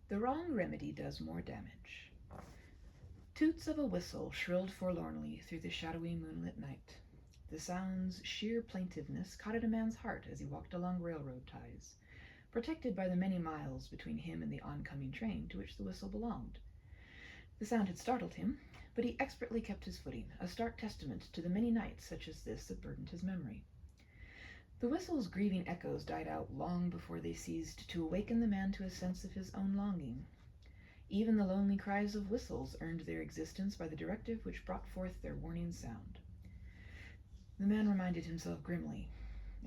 The wrong remedy does more damage. Toots of a whistle shrilled forlornly through the shadowy moonlit night. The sound's sheer plaintiveness caught at a man's heart as he walked along railroad ties, protected by the many miles between him and the oncoming train to which the whistle belonged. The sound had startled him, but he expertly kept his footing, a stark testament to the many nights such as this that burdened his memory. The whistle's grieving echoes died out long before they ceased to awaken the man to a sense of his own longing. Even the lonely cries of whistles earned their existence by the directive which brought forth their warning sound. The man reminded himself grimly,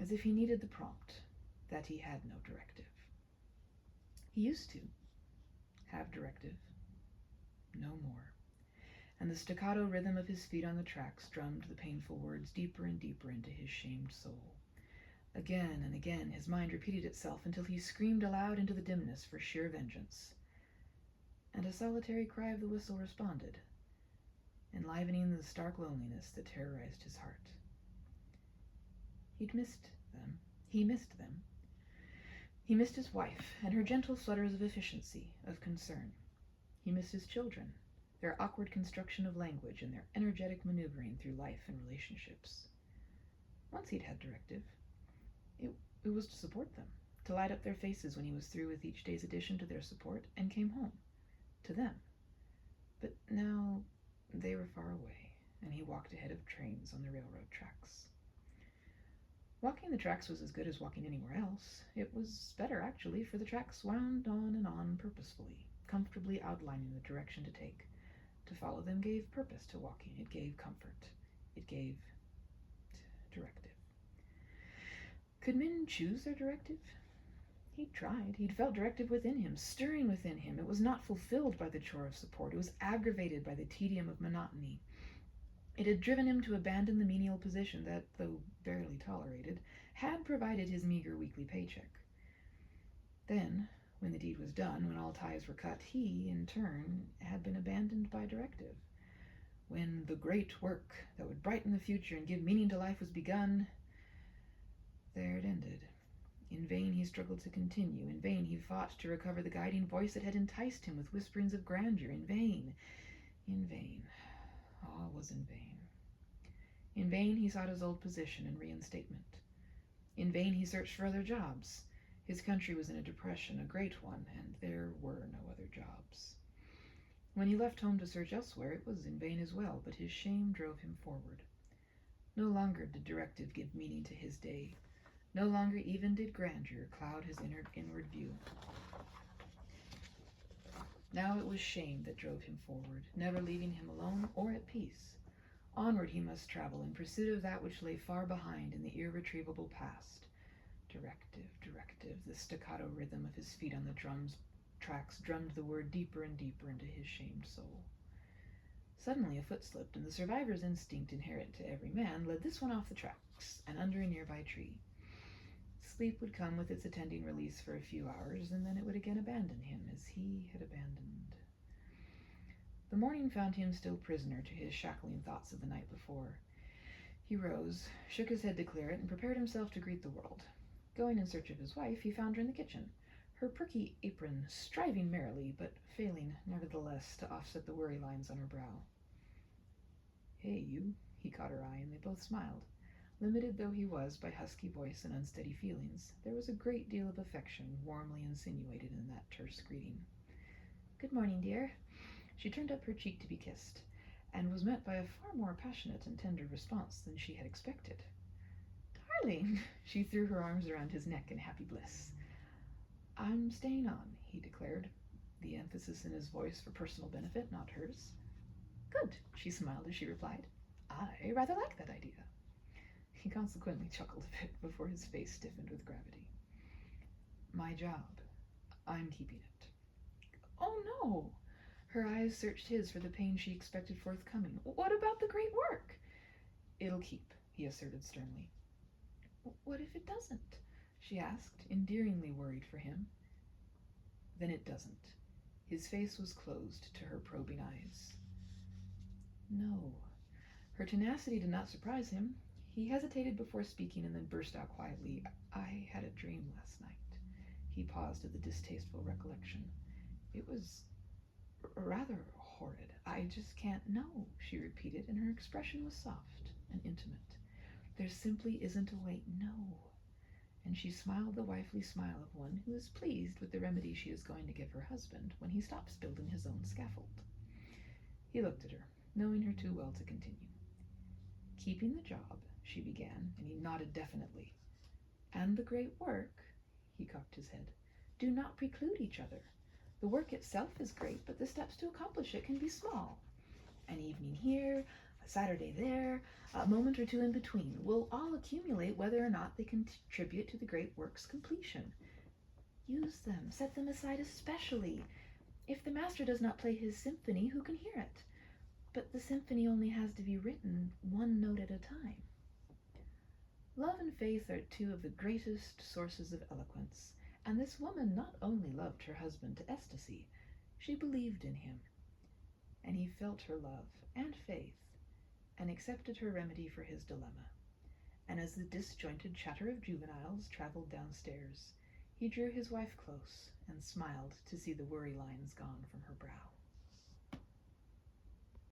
as if he needed the prompt, that he had no directive. He used to have directive. No more. And the staccato rhythm of his feet on the tracks drummed the painful words deeper and deeper into his shamed soul. Again and again his mind repeated itself until he screamed aloud into the dimness for sheer vengeance. And a solitary cry of the whistle responded, enlivening the stark loneliness that terrorized his heart. He missed them. He missed his wife and her gentle flutters of efficiency, of concern. He missed his children, their awkward construction of language and their energetic maneuvering through life and relationships. Once he'd had directive. It was to support them, to light up their faces when he was through with each day's addition to their support and came home, to them. But now they were far away, and he walked ahead of trains on the railroad tracks. Walking the tracks was as good as walking anywhere else. It was better, actually, for the tracks wound on and on purposefully, comfortably outlining the direction to take. To follow them gave purpose to walking. It gave comfort. It gave directive. Could men choose their directive? He'd tried. He'd felt directive within him, stirring within him. It was not fulfilled by the chore of support. It was aggravated by the tedium of monotony. It had driven him to abandon the menial position that, though barely tolerated, had provided his meager weekly paycheck. Then, when the deed was done, when all ties were cut, he, in turn, had been abandoned by directive. When the great work that would brighten the future and give meaning to life was begun, there it ended. In vain he struggled to continue. In vain he fought to recover the guiding voice that had enticed him with whisperings of grandeur. In vain. All was in vain. In vain he sought his old position and reinstatement. In vain he searched for other jobs. His country was in a depression, a great one, and there were no other jobs. When he left home to search elsewhere, it was in vain as well, but his shame drove him forward. No longer did directive give meaning to his day. No longer even did grandeur cloud his inward view. Now it was shame that drove him forward, never leaving him alone or at peace. Onward he must travel in pursuit of that which lay far behind in the irretrievable past. Directive, the staccato rhythm of his feet on the tracks drummed the word deeper and deeper into his shamed soul. Suddenly a foot slipped, and the survivor's instinct inherent to every man led this one off the tracks and under a nearby tree. Sleep would come with its attending release for a few hours, and then it would again abandon him as he had abandoned. The morning found him still prisoner to his shackling thoughts of the night before. He rose, shook his head to clear it, and prepared himself to greet the world. Going in search of his wife, he found her in the kitchen, her perky apron striving merrily, but failing, nevertheless, to offset the worry lines on her brow. "Hey, you," he caught her eye, and they both smiled. Limited though he was by husky voice and unsteady feelings, there was a great deal of affection warmly insinuated in that terse greeting. "Good morning, dear." She turned up her cheek to be kissed, and was met by a far more passionate and tender response than she had expected. "Darling!" She threw her arms around his neck in happy bliss. "I'm staying on," he declared, the emphasis in his voice for personal benefit, not hers. "Good," she smiled as she replied. "I rather like that idea." He consequently chuckled a bit before his face stiffened with gravity. "My job. I'm keeping it." "Oh, no!" Her eyes searched his for the pain she expected forthcoming. "What about the great work?" "It'll keep," he asserted sternly. "What if it doesn't?" she asked, endearingly worried for him. "Then it doesn't." His face was closed to her probing eyes. "No." Her tenacity did not surprise him. He hesitated before speaking and then burst out quietly. "I had a dream last night." He paused at the distasteful recollection. It was rather horrid. I just can't know, she repeated, and her expression was soft and intimate. There simply isn't a way, no. And she smiled the wifely smile of one who is pleased with the remedy she is going to give her husband when he stops building his own scaffold. He looked at her, knowing her too well to continue. Keeping the job, she began, and he nodded definitely. And the great work, he cocked his head, do not preclude each other. The work itself is great, but the steps to accomplish it can be small. An evening here, a Saturday there, a moment or two in between will all accumulate whether or not they contribute to the great work's completion. Use them, set them aside especially. If the master does not play his symphony, who can hear it? But the symphony only has to be written one note at a time. Love and faith are two of the greatest sources of eloquence, and this woman not only loved her husband to ecstasy, she believed in him. And he felt her love and faith, and accepted her remedy for his dilemma. And as the disjointed chatter of juveniles traveled downstairs, he drew his wife close and smiled to see the worry lines gone from her brow.